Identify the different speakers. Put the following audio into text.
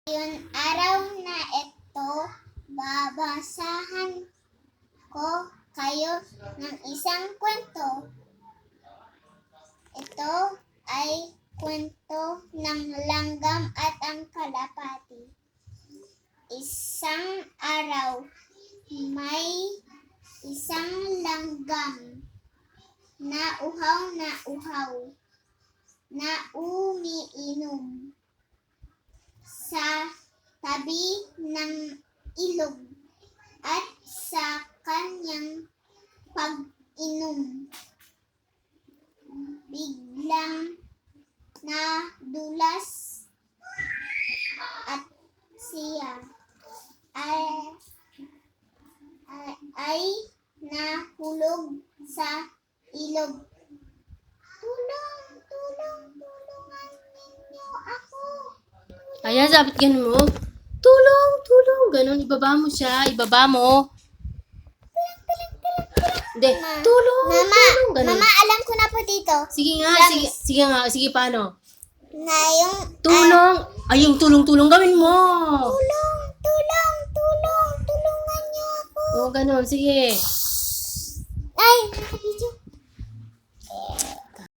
Speaker 1: Ngayon araw na ito, babasahan ko kayo ng isang kwento. Ito ay kwento ng langgam at ang kalapati. Isang araw, may isang langgam na uhaw na umiinom sa tabi ng ilog, at sa kanyang pag-inom, biglang nadulas at siya ay nahulog sa ilog. Tulungan ninyo ako.
Speaker 2: Ayan, sabi ganun mo. Tulong, tulong. Ganun, ibaba mo siya. Ibaba mo. Hindi. Tulong, tulong. Ganun.
Speaker 1: Mama, alam ko na po dito.
Speaker 2: Sige nga, sige, sige nga. Sige, paano?
Speaker 1: Na yung
Speaker 2: Tulong. Ay, yung tulong-tulong gawin mo.
Speaker 1: tulungan niyo ako.
Speaker 2: Oo, ganun. Sige.
Speaker 1: Ay, nakabidyo.